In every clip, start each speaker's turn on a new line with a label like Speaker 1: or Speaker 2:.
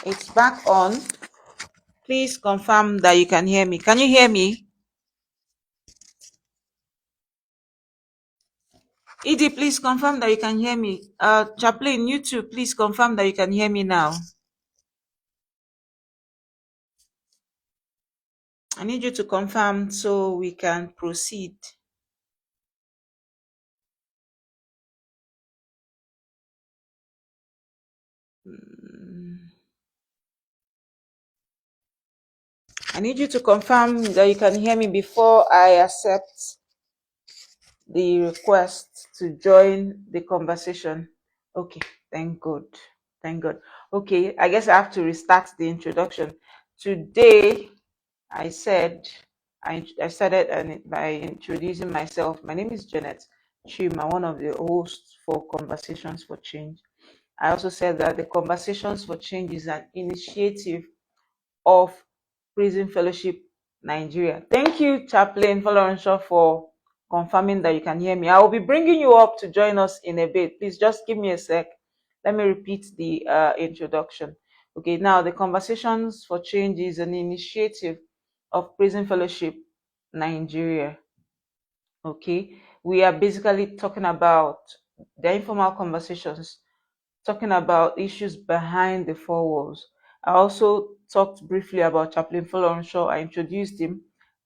Speaker 1: It's back on. Please confirm that you can hear me. Can you hear me? Edie, please confirm that you can hear me. Chaplain, you too, please confirm that you can hear me now. I need you to confirm so we can proceed. I need you to confirm that you can hear me before I accept the request to join the conversation. Okay, thank God. Thank God. Okay, I guess I have to restart the introduction. Today, I started by introducing myself. My name is Janet Chima, one of the hosts for Conversations for Change. I also said that the Conversations for Change is an initiative of Prison Fellowship Nigeria. Thank you, Chaplain Folorunso, for confirming that you can hear me. I will be bringing you up to join us in a bit. Please just give me a sec. Let me repeat the introduction. Okay, now the Conversations for Change is an initiative of Prison Fellowship Nigeria. Okay, we are basically talking about the informal conversations, talking about issues behind the four walls. I also talked briefly about Chaplain Folorunso. I introduced him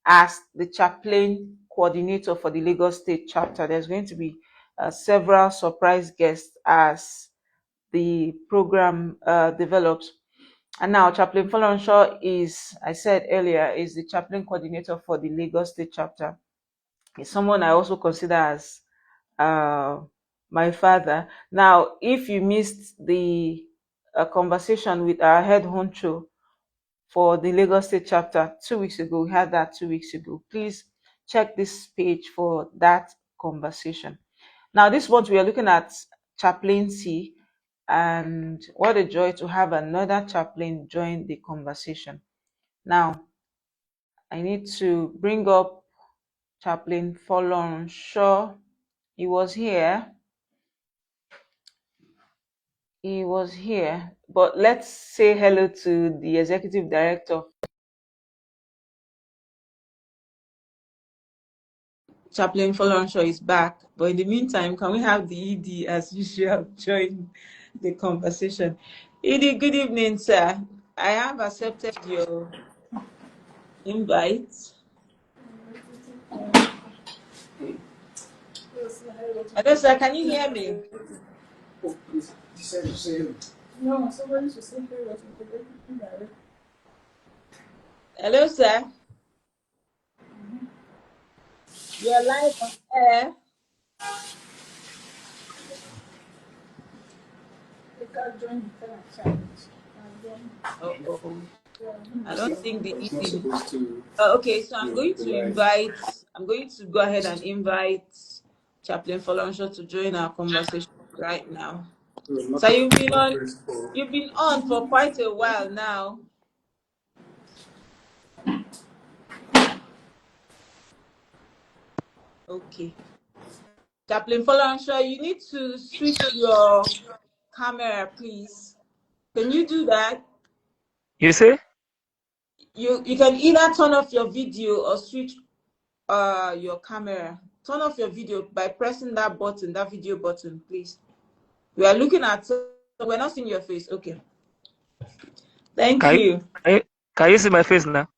Speaker 1: as the chaplain coordinator for the Lagos State chapter. There's going to be several surprise guests as the program develops. And now Chaplain Folorunso is, I said earlier, is the chaplain coordinator for the Lagos State chapter. He's someone I also consider as my father. Now, if you missed the conversation with our head honcho for the Lagos State chapter 2 weeks ago, we had that 2 weeks ago. Please check this page for that conversation. Now, this month we are looking at chaplaincy, and what a joy to have another chaplain join the conversation. Now, I need to bring up Chaplain Folorunso. He was here, but let's say hello to the executive director. Chaplain Folorunso is back, but in the meantime, can we have the ED as usual join the conversation? ED, good evening, sir. I have accepted your invite. Hello, sir. Can you hear me? No, somebody should say hello. Hello, sir. You're live on air. Oh. I don't think the ED. Okay, so I'm going to go ahead and invite Chaplain Folorunso to join our conversation right now. So you've been on for quite a while now. Okay. Chaplain Folorunso, you need to switch your camera, please. Can you do that?
Speaker 2: You say?
Speaker 1: You can either turn off your video or switch your camera. Turn off your video by pressing that button, that video button, please. We are looking at, we're not seeing your face. Okay. Thank you.
Speaker 2: Can you see my face now?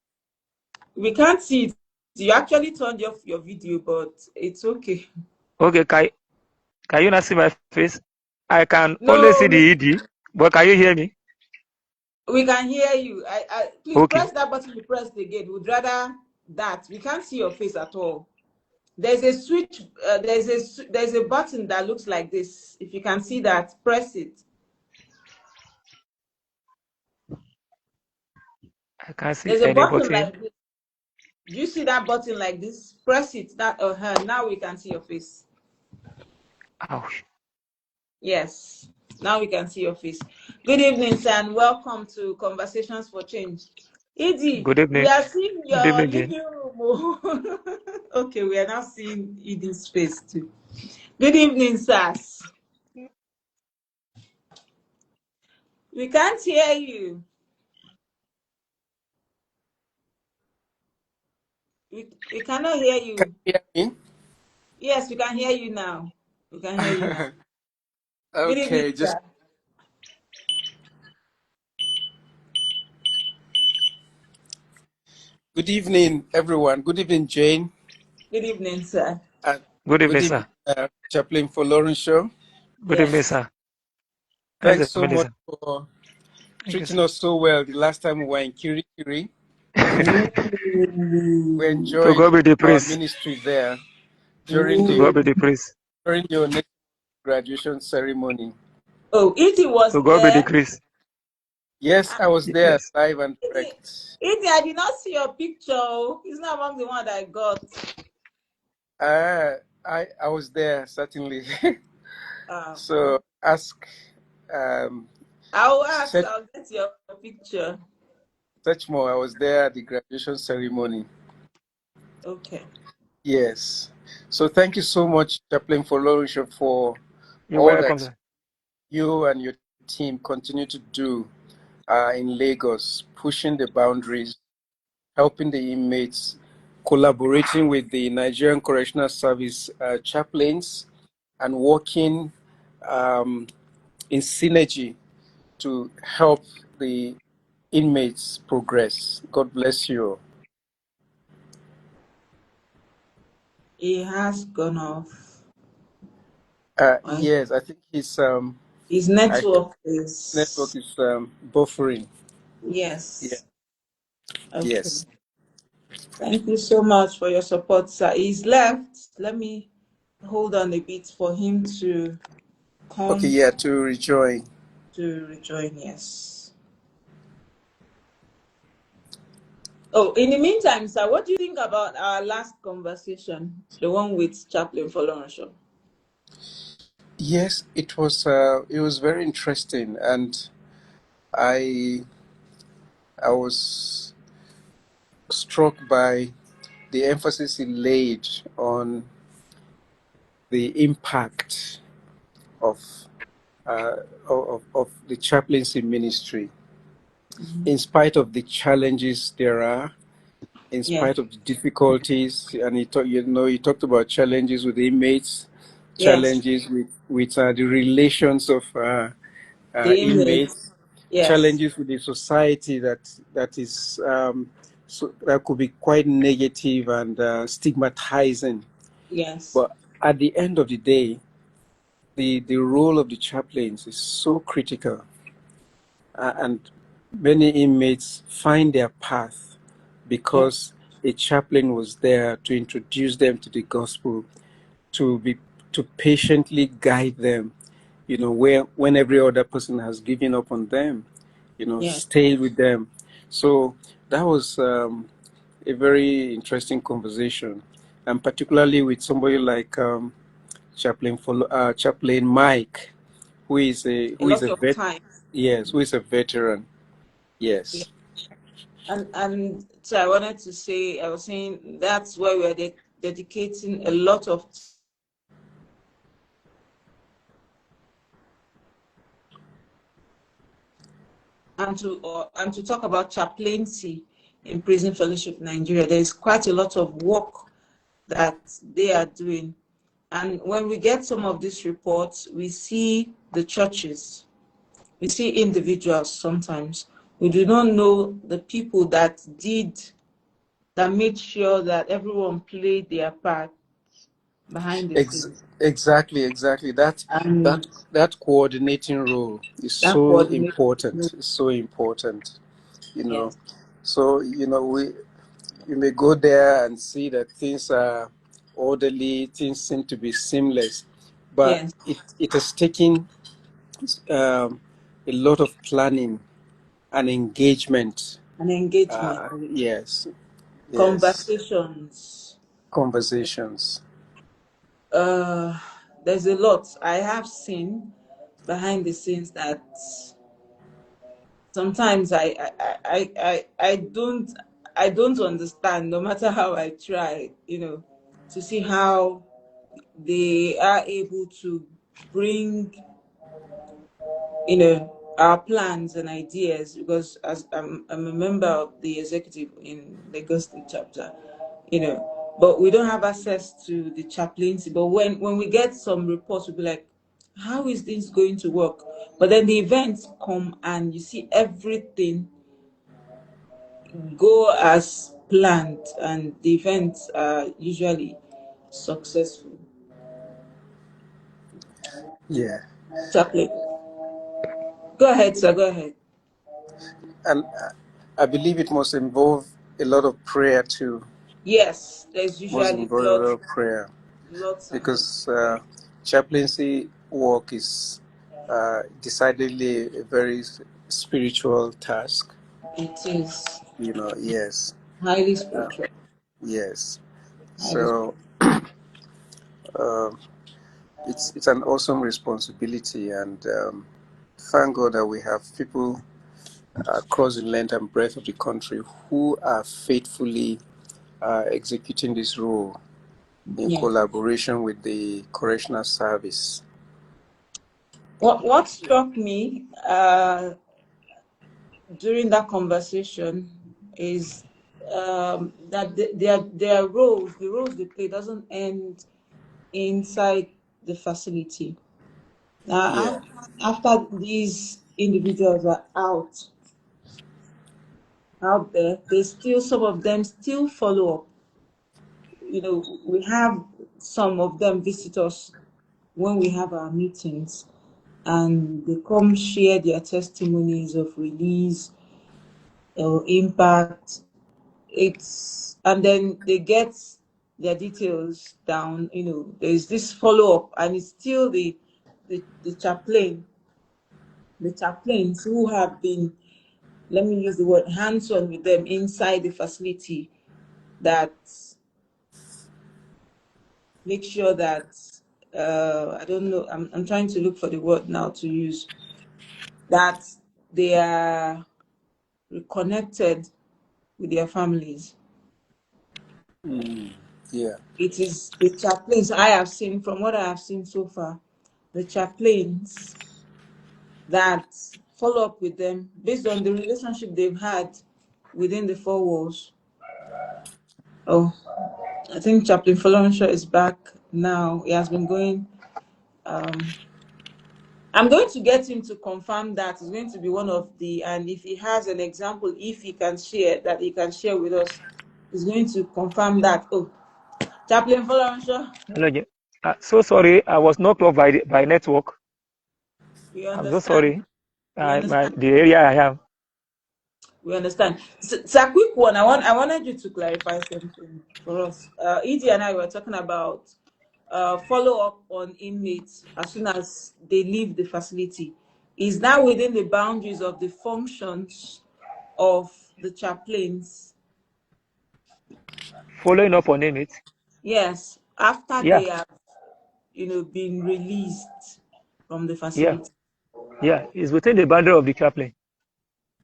Speaker 1: We can't see it. You actually turned off your video, but it's okay.
Speaker 2: Okay, can you not see my face? I can only see the ED, but can you hear me?
Speaker 1: We can hear you. Please
Speaker 2: Okay.
Speaker 1: press that button you pressed again. We'd rather that. We can't see your face at all. There's a switch. There's a button that looks like this. If you can see that, press it.
Speaker 2: I can't see
Speaker 1: There's a
Speaker 2: any
Speaker 1: button
Speaker 2: button.
Speaker 1: like this. Do you see that button like this? Press it. Now we can see your face.
Speaker 2: Ouch.
Speaker 1: Yes. Now we can see your face. Good evening, sir, and welcome to Conversations for Change. Edie,
Speaker 2: Good evening.
Speaker 1: we are seeing
Speaker 2: Good
Speaker 1: your
Speaker 2: evening, Jane.
Speaker 1: living room. Okay, we are now seeing Edie's face too. Good evening, sirs. We can't hear you. We cannot hear
Speaker 3: Can
Speaker 1: you.
Speaker 3: you hear me?
Speaker 1: Yes, we can hear you now. We can hear you now. Good evening,
Speaker 3: Okay, just
Speaker 1: sir.
Speaker 3: good evening, everyone. Good evening, Jane.
Speaker 1: Good evening, sir.
Speaker 3: And
Speaker 2: Good
Speaker 3: good
Speaker 2: evening,
Speaker 3: evening,
Speaker 2: sir.
Speaker 3: Chaplain Folorunso.
Speaker 2: Good evening,
Speaker 1: Yes.
Speaker 2: sir. Nice
Speaker 3: Thanks
Speaker 2: to
Speaker 3: so
Speaker 2: meet you,
Speaker 3: much
Speaker 2: sir.
Speaker 3: for
Speaker 2: Thank you,
Speaker 3: treating
Speaker 2: sir.
Speaker 3: us so well the last time we were in Kirikiri. We
Speaker 1: Ooh.
Speaker 2: To
Speaker 3: enjoyed
Speaker 2: God be the
Speaker 3: our
Speaker 2: praise.
Speaker 3: ministry there during
Speaker 2: To
Speaker 3: the
Speaker 2: God be
Speaker 1: Ooh.
Speaker 2: the praise.
Speaker 3: next graduation ceremony.
Speaker 1: Oh, Edie was
Speaker 2: To God be the
Speaker 1: there.
Speaker 2: praise.
Speaker 3: Yes, I was there
Speaker 2: Yes.
Speaker 3: live and
Speaker 1: Edie,
Speaker 3: direct.
Speaker 1: Edie, I did not see your picture. Oh. It's not among the one that I got.
Speaker 3: I was there certainly.
Speaker 1: Okay.
Speaker 3: So ask um,
Speaker 1: I'll ask.
Speaker 3: search
Speaker 1: I'll get your picture.
Speaker 3: search more. I was there at the graduation ceremony.
Speaker 1: Okay.
Speaker 3: Yes. So thank you so much, Chaplain Folorunso, for
Speaker 2: You're
Speaker 3: all
Speaker 2: welcome,
Speaker 3: that
Speaker 2: sir.
Speaker 3: you and your team continue to do in Lagos, pushing the boundaries, helping the inmates, collaborating with the Nigerian Correctional Service chaplains, and working um, in synergy to help the inmates progress. God bless you.
Speaker 1: He has gone off. Well,
Speaker 3: Yes, I think
Speaker 1: his
Speaker 3: I think
Speaker 1: network
Speaker 3: network
Speaker 1: is.
Speaker 3: is buffering. Yeah.
Speaker 1: Yes. Okay.
Speaker 3: Yes.
Speaker 1: Thank you so much for your support, sir. He's left. Let me hold on a bit for him to
Speaker 3: Okay.
Speaker 1: come
Speaker 3: Yeah. To rejoin.
Speaker 1: to rejoin. Yes. Oh, in the meantime, sir, what do you think about our last conversation, the one with Chaplain Folorunso?
Speaker 3: Yes, it was. It was very interesting, and I I was struck by the emphasis he laid on the impact of of the chaplaincy ministry,
Speaker 1: Mhm.
Speaker 3: in spite of the challenges there are, in
Speaker 1: Yeah.
Speaker 3: spite of the difficulties. And he talked about challenges with inmates,
Speaker 1: Yes.
Speaker 3: challenges with the relations of
Speaker 1: The inmate.
Speaker 3: inmates,
Speaker 1: Yes.
Speaker 3: challenges with the society that is so that could be quite negative and stigmatizing.
Speaker 1: Yes.
Speaker 3: But at the end of the day, the role of the chaplains is so critical, and many inmates find their path
Speaker 1: Yeah.
Speaker 3: because a chaplain was there to introduce them to the gospel, to be to patiently guide them, where when every other person has given up on them,
Speaker 1: Yes.
Speaker 3: stay with them. So that was a very interesting conversation, and particularly with somebody like Chaplain Mike,
Speaker 1: A
Speaker 3: who is
Speaker 1: lot
Speaker 3: a
Speaker 1: of
Speaker 3: vet,
Speaker 1: time.
Speaker 3: yes, who is a veteran,
Speaker 1: Yeah.
Speaker 3: yes.
Speaker 1: And so I wanted to say, I was saying that's where we're dedicating a lot of and to talk about chaplaincy in Prison Fellowship Nigeria. There is quite a lot of work that they are doing. And when we get some of these reports, we see the churches, we see individuals sometimes. We do not know the people that made sure that everyone played their part behind the scenes.
Speaker 3: Exactly. That
Speaker 1: And
Speaker 3: that coordinating role is
Speaker 1: that
Speaker 3: so
Speaker 1: coordination.
Speaker 3: important. It's so important, you know.
Speaker 1: Yes,
Speaker 3: So we you may go there and see that things are orderly, things seem to be seamless, but
Speaker 1: yes,
Speaker 3: it has taken a lot of planning and engagement.
Speaker 1: an engagement,
Speaker 3: Yes, yes,
Speaker 1: conversations.
Speaker 3: conversations.
Speaker 1: Uh, there's a lot I have seen behind the scenes that sometimes I don't understand, no matter how I try, to see how they are able to bring, our plans and ideas, because as I'm a member of the executive in Lagos State chapter, But we don't have access to the chaplaincy. But when we get some reports, we'll be like, how is this going to work? But then the events come and you see everything go as planned, and the events are usually successful.
Speaker 3: Yeah.
Speaker 1: Chaplain, go ahead, sir. Go ahead.
Speaker 3: And I believe it must involve a lot of prayer too.
Speaker 1: Yes, there's
Speaker 3: Must
Speaker 1: usually
Speaker 3: involve a lot of prayer,
Speaker 1: lots and lots.
Speaker 3: because chaplaincy work is decidedly a very spiritual task.
Speaker 1: It is
Speaker 3: Yes.
Speaker 1: highly
Speaker 3: Uh,
Speaker 1: spiritual.
Speaker 3: yes.
Speaker 1: Highly
Speaker 3: So um it's an awesome responsibility, and thank God that we have people across the length and breadth of the country who are faithfully executing this role in
Speaker 1: Yeah.
Speaker 3: collaboration with the correctional service.
Speaker 1: What struck me during that conversation is that their roles, the roles they play, doesn't end inside the facility. Now,
Speaker 3: Yeah.
Speaker 1: after these individuals are out there, they still, some of them still follow up. We have some of them visit us when we have our meetings, and they come share their testimonies of release or impact. And then they get their details down. There's this follow up, and it's still the chaplains who have been, let me use the word, hands on with them inside the facility, that make sure that I don't know, I'm trying to look for the word now to use, that they are reconnected with their families.
Speaker 3: Yeah.
Speaker 1: It is the chaplains I have seen, from what I have seen so far, the chaplains that follow up with them based on the relationship they've had within the four walls. Oh, I think Chaplain Folorunso is back now. He has been going. I'm going to get him to confirm that. He's going to be one of the, and if he has an example, if he can share, that he can share with us, he's going to confirm that. Oh, Chaplain Folorunso,
Speaker 2: Hello, so sorry, I was knocked off by network.
Speaker 1: we
Speaker 2: I'm so
Speaker 1: understand.
Speaker 2: sorry.
Speaker 1: We understand.
Speaker 2: The area I am.
Speaker 1: We understand. It's a quick one. I wanted you to clarify something for us. Edie and I were talking about follow up on inmates as soon as they leave the facility. Is that within the boundaries of the functions of the chaplains?
Speaker 2: Following up on it.
Speaker 1: Yes, after
Speaker 2: Yeah,
Speaker 1: they have, been released from the
Speaker 2: yeah,
Speaker 1: facility.
Speaker 2: yeah. It's within the boundary of the chaplain.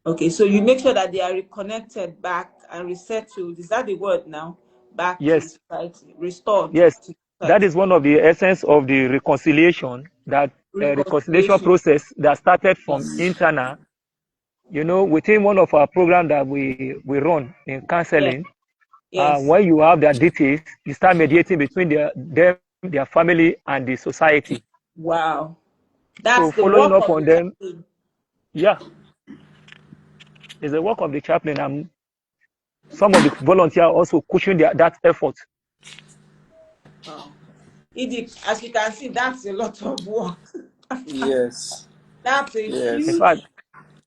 Speaker 1: Okay, so you make sure that they are reconnected back and resettled. Is that the word now? Back to the
Speaker 2: Yes,
Speaker 1: society, restored
Speaker 2: yes.
Speaker 1: to
Speaker 2: That
Speaker 1: society.
Speaker 2: is one of the essence of the reconciliation, that reconciliation
Speaker 1: Reconciliation.
Speaker 2: process that started from
Speaker 1: Yes.
Speaker 2: internal. Within one of our programs that we run in
Speaker 1: Yes.
Speaker 2: counseling,
Speaker 1: Yes.
Speaker 2: when you have their details, you start mediating between their family, and the society.
Speaker 1: Wow.
Speaker 2: So
Speaker 1: That's the
Speaker 2: following
Speaker 1: work
Speaker 2: up
Speaker 1: of
Speaker 2: on
Speaker 1: the
Speaker 2: them,
Speaker 1: chaplain.
Speaker 2: yeah, is the work of the chaplain, and some of the volunteers also pushing that effort.
Speaker 1: Wow. Edith, as you can see, that's a lot of work.
Speaker 3: Yes.
Speaker 1: That's a
Speaker 2: In
Speaker 3: Yes.
Speaker 2: fact,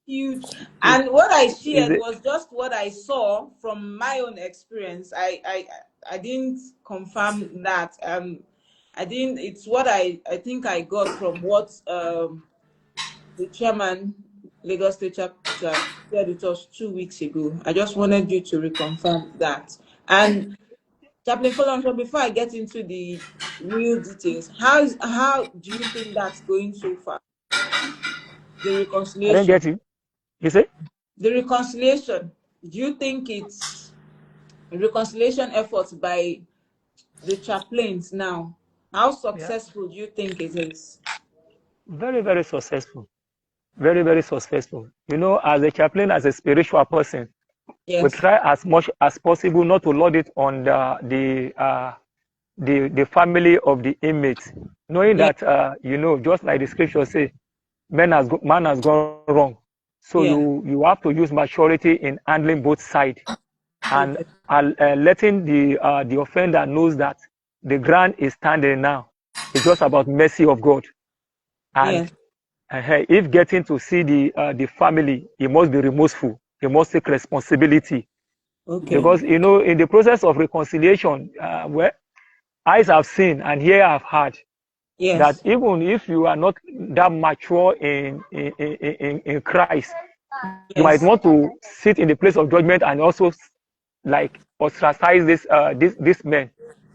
Speaker 1: huge.
Speaker 2: is
Speaker 1: And what I
Speaker 2: is
Speaker 1: shared
Speaker 2: the
Speaker 1: was just what I saw from my own experience. I didn't confirm that. I didn't. It's what I think I got from what the chairman, Lagos State chapter, shared with us 2 weeks ago. I just wanted you to reconfirm that. And Chaplain Folorunso, before I get into the real details, how do you think that's going so far? The
Speaker 2: I don't
Speaker 1: reconciliation.
Speaker 2: get you. You see?
Speaker 1: The reconciliation. Do you think it's reconciliation efforts by the chaplains now? How
Speaker 2: Yeah,
Speaker 1: successful do you think it is?
Speaker 2: very, very successful. Very, very successful. As a chaplain, as a spiritual person, We
Speaker 1: Yes.
Speaker 2: try as much as possible not to load it on the family of the inmates, knowing
Speaker 1: Yeah.
Speaker 2: that just like the scripture say, man has gone wrong. So
Speaker 1: Yeah.
Speaker 2: you have to use maturity in handling both sides, and
Speaker 1: Okay.
Speaker 2: letting the offender knows that the ground is standing now. It's just about mercy of God, and
Speaker 1: Yes.
Speaker 2: if getting to see the family, he must be remorseful. He must take responsibility,
Speaker 1: Okay.
Speaker 2: because in the process of reconciliation, where eyes have seen and ear have heard, that
Speaker 1: Yes.
Speaker 2: even if you are not that mature in Christ, you might
Speaker 1: Yes.
Speaker 2: want to sit in the place of judgment and also like ostracize this man.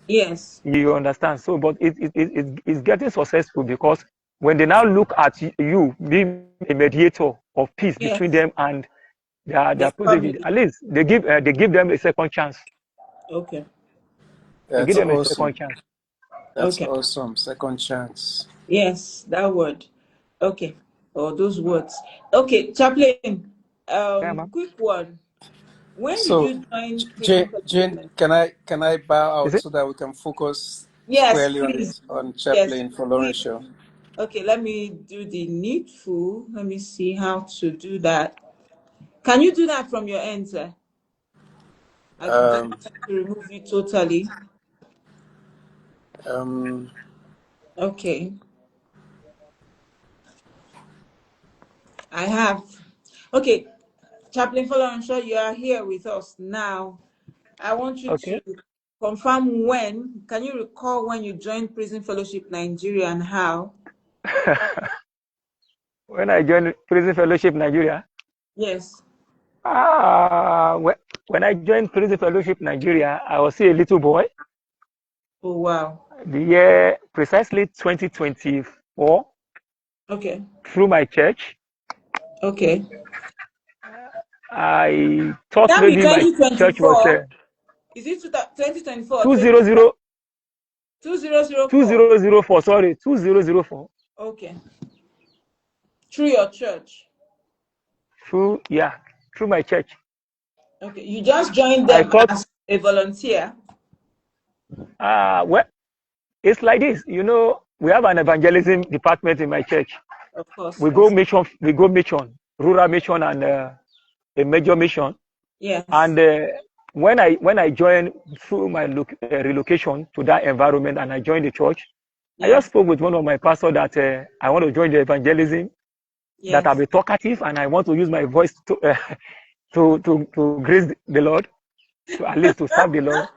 Speaker 1: Yes.
Speaker 2: You understand? So, but it's getting successful, because when they now look at you being a mediator of peace between
Speaker 1: Yes.
Speaker 2: them and their
Speaker 1: The
Speaker 2: protege,
Speaker 1: family.
Speaker 2: at least they give them a second chance.
Speaker 1: Okay.
Speaker 2: They give
Speaker 3: That's
Speaker 2: them a
Speaker 3: awesome.
Speaker 2: second chance.
Speaker 3: That's
Speaker 1: Okay.
Speaker 3: awesome. Second chance.
Speaker 1: Yes, that word. Okay. Or those words. Okay, Chaplain.
Speaker 2: Yeah, ma'am.
Speaker 1: Quick one. When did
Speaker 3: So,
Speaker 1: you join Prison
Speaker 3: Jane,
Speaker 1: Fellowship
Speaker 3: Jane,
Speaker 1: Nigeria?
Speaker 3: can I bow
Speaker 2: Is
Speaker 3: out
Speaker 2: it?
Speaker 3: so that we can focus
Speaker 1: Yes,
Speaker 3: squarely on
Speaker 1: please.
Speaker 3: it on
Speaker 1: Yes,
Speaker 3: Chaplain
Speaker 1: please.
Speaker 3: Folorunso?
Speaker 1: Okay, let me do the needful. Let me see how to do that. Can you do that from your end, sir? I just
Speaker 3: Um,
Speaker 1: want to remove you totally.
Speaker 3: um,
Speaker 1: Okay, I have. Okay, Chaplain Folorunso, you are here with us now. I want you
Speaker 2: Okay.
Speaker 1: to confirm when. Can you recall when you joined Prison Fellowship Nigeria and how?
Speaker 2: When I joined Prison Fellowship Nigeria,
Speaker 1: Yes.
Speaker 2: when I joined Prison Fellowship Nigeria, I was still a little boy.
Speaker 1: Oh, wow.
Speaker 2: The year precisely 2024,
Speaker 1: Okay.
Speaker 2: through my church,
Speaker 1: Okay.
Speaker 2: I thought
Speaker 1: That be
Speaker 2: maybe my church was
Speaker 1: 2024. Is it 2024
Speaker 2: 20
Speaker 1: 2004?
Speaker 2: 2004. Sorry, 2004.
Speaker 1: Okay. Through your church.
Speaker 2: Through yeah, through my church.
Speaker 1: Okay. You just joined
Speaker 2: I
Speaker 1: them
Speaker 2: thought,
Speaker 1: as a volunteer.
Speaker 2: well, it's like this. We have an evangelism department in my church.
Speaker 1: Of course.
Speaker 2: We go
Speaker 1: Yes.
Speaker 2: mission, rural mission, and a major mission.
Speaker 1: Yes.
Speaker 2: And when I joined through my relocation to that environment, and I joined the church, I just
Speaker 1: Yes.
Speaker 2: spoke with one of my pastors that I want to join the evangelism, that I'll
Speaker 1: Yes.
Speaker 2: be talkative and I want to use my voice to to grace the Lord, to at least to serve the Lord.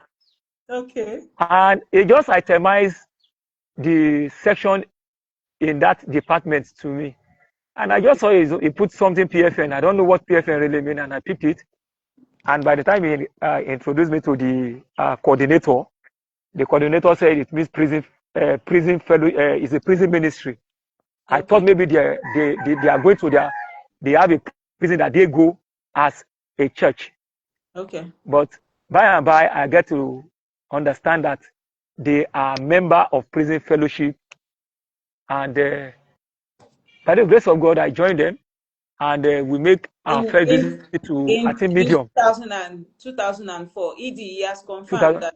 Speaker 1: Okay.
Speaker 2: And it just itemized the section in that department to me. And I
Speaker 1: Okay.
Speaker 2: just saw he put something PFN. I don't know what PFN really mean, and I picked it. And by the time he introduced me to the coordinator, the coordinator said it means prison fellow, is a prison ministry. I thought
Speaker 1: Okay.
Speaker 2: maybe they are going to they have a prison that they go as a church.
Speaker 1: Okay.
Speaker 2: But by and by, I get to understand that they are member of prison fellowship, and by the grace of God, I joined them, and we make our
Speaker 1: In
Speaker 2: first
Speaker 1: in
Speaker 2: visit to, I
Speaker 1: in
Speaker 2: think,
Speaker 1: in
Speaker 2: Medium
Speaker 1: 2004, ED has confirmed
Speaker 2: 2000.
Speaker 1: that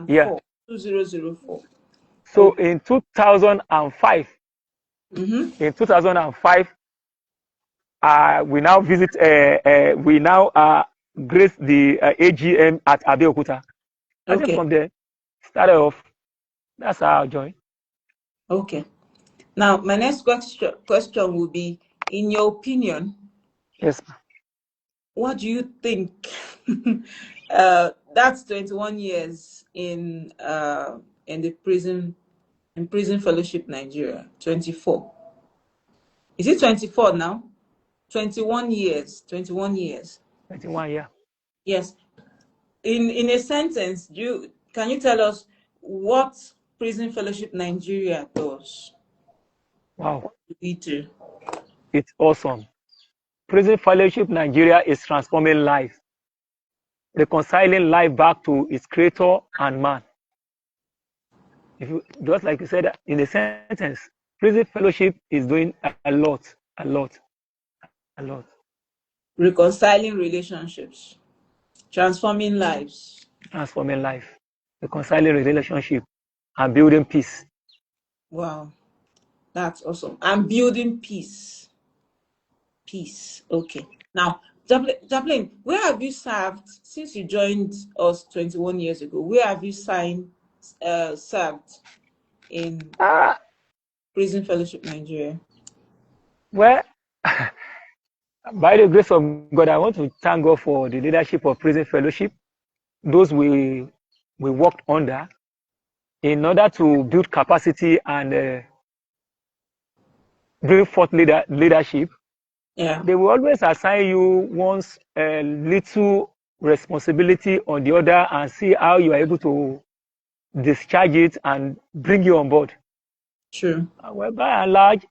Speaker 2: Yeah.
Speaker 1: 2004, 2004.
Speaker 2: So
Speaker 1: Okay.
Speaker 2: in 2005,
Speaker 1: Mm-hmm.
Speaker 2: in 2005, we now visit, we now grace the AGM at Abeokuta. I think
Speaker 1: Okay.
Speaker 2: from there, started off. That's how I joined.
Speaker 1: Okay. Now, my next question will be, in your opinion,
Speaker 2: Yes.
Speaker 1: what do you think? That's 21 years in the prison fellowship Nigeria. 24. Is it 24 now? 21 years. 21 years.
Speaker 2: 21 year.
Speaker 1: Yes. In a sentence, can you tell us what prison fellowship Nigeria does?
Speaker 2: Wow.
Speaker 1: We do.
Speaker 2: It's awesome. Prison Fellowship Nigeria is transforming life, reconciling life back to its creator and man. If you, just like you said in a sentence, Prison Fellowship is doing a lot, a lot, a lot.
Speaker 1: reconciling relationships, transforming lives.
Speaker 2: transforming life, reconciling relationship, and building peace.
Speaker 1: Wow, that's awesome. And building peace. Peace. Okay. Now, Chaplain, where have you served since you joined us 21 years ago? Where have you served in
Speaker 2: Ah,
Speaker 1: Prison Fellowship Nigeria?
Speaker 2: well, by the grace of God, I want to thank God for the leadership of Prison Fellowship, those we worked under, in order to build capacity and bring forth leadership.
Speaker 1: Yeah,
Speaker 2: They will always assign you one's little responsibility on the other and see how you are able to discharge it and bring you on board.
Speaker 1: true.
Speaker 2: Well, by and large,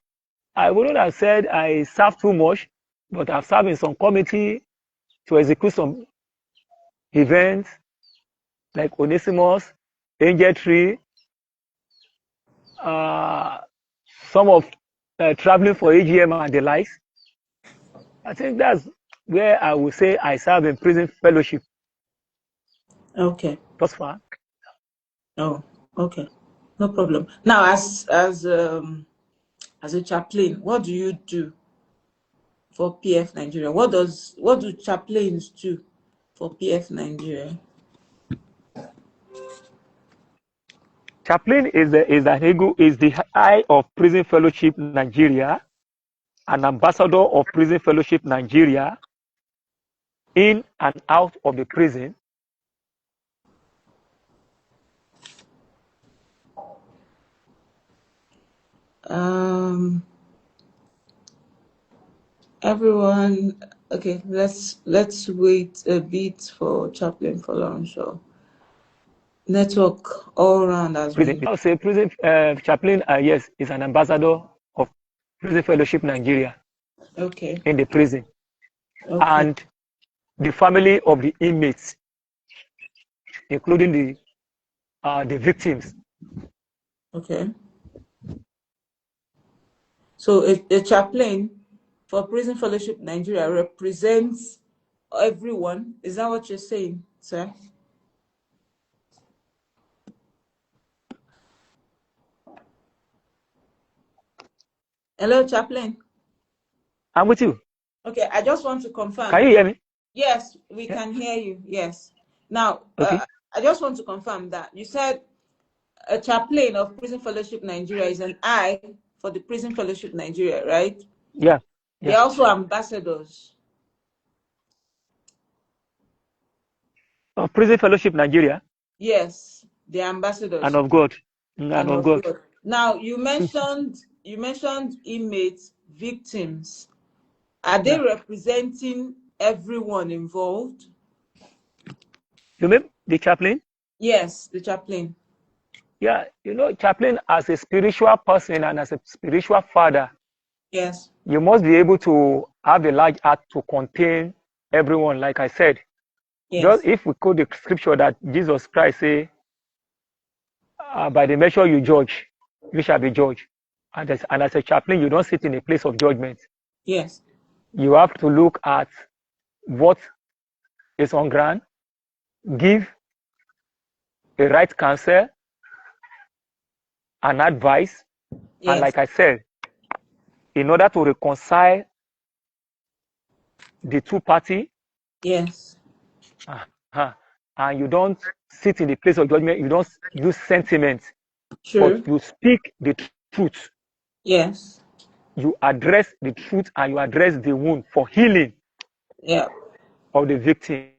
Speaker 2: I wouldn't have said I served too much, but I've served in some committee to execute some events like Onesimus, Angel Tree, uh, some of traveling for AGM and the likes. I think that's where I would say I serve in prison fellowship
Speaker 1: Okay.
Speaker 2: thus far.
Speaker 1: Oh, okay. No problem. Now, as a chaplain, what do you do for PF Nigeria? What do chaplains do for PF Nigeria?
Speaker 2: Chaplain is the eye of Prison Fellowship Nigeria, an ambassador of Prison Fellowship Nigeria in and out of the prison.
Speaker 1: Um, Everyone, okay, let's wait a bit for Chaplain Folorunso. Network all around has
Speaker 2: Prison.
Speaker 1: been
Speaker 2: I would say prison chaplain, yes, is an ambassador of Prison Fellowship Nigeria
Speaker 1: okay.
Speaker 2: in the prison,
Speaker 1: Okay.
Speaker 2: and the family of the inmates, including the victims.
Speaker 1: Okay. So a chaplain for Prison Fellowship Nigeria represents everyone. Is that what you're saying, sir? Hello, chaplain.
Speaker 2: I'm with you.
Speaker 1: Okay, I just want to
Speaker 2: Can
Speaker 1: confirm.
Speaker 2: you hear me?
Speaker 1: Yes, we
Speaker 2: Yeah.
Speaker 1: can hear you. Yes. Now,
Speaker 2: Okay.
Speaker 1: I just want to confirm that you said a chaplain of Prison Fellowship Nigeria is an I for the Prison Fellowship Nigeria, right?
Speaker 2: Yeah. Yeah.
Speaker 1: They're also ambassadors.
Speaker 2: Of Prison Fellowship Nigeria
Speaker 1: Yes, they're
Speaker 2: and
Speaker 1: ambassadors
Speaker 2: of God. And
Speaker 1: and
Speaker 2: of
Speaker 1: of
Speaker 2: God.
Speaker 1: God. Now, you mentioned inmates, victims. Are they
Speaker 2: Yeah.
Speaker 1: representing everyone involved?
Speaker 2: You mean the chaplain?
Speaker 1: Yes, the chaplain.
Speaker 2: Yeah. Chaplain as a spiritual person and as a spiritual father,
Speaker 1: Yes,
Speaker 2: you must be able to have a large heart to contain everyone. Like I said, just
Speaker 1: yes,
Speaker 2: if we quote the scripture that Jesus Christ say, by the measure you judge, you shall be judged. And as a chaplain, you don't sit in a place of judgment.
Speaker 1: yes,
Speaker 2: You have to look at what is on ground, give a right counsel and advice. And
Speaker 1: yes,
Speaker 2: like I said, in order to reconcile the two party,
Speaker 1: yes.
Speaker 2: uh, and you don't sit in the place of judgment, you don't use sentiment, but
Speaker 1: True.
Speaker 2: you speak the truth.
Speaker 1: Yes.
Speaker 2: You address the truth and you address the wound for healing
Speaker 1: Yeah.
Speaker 2: of the victim.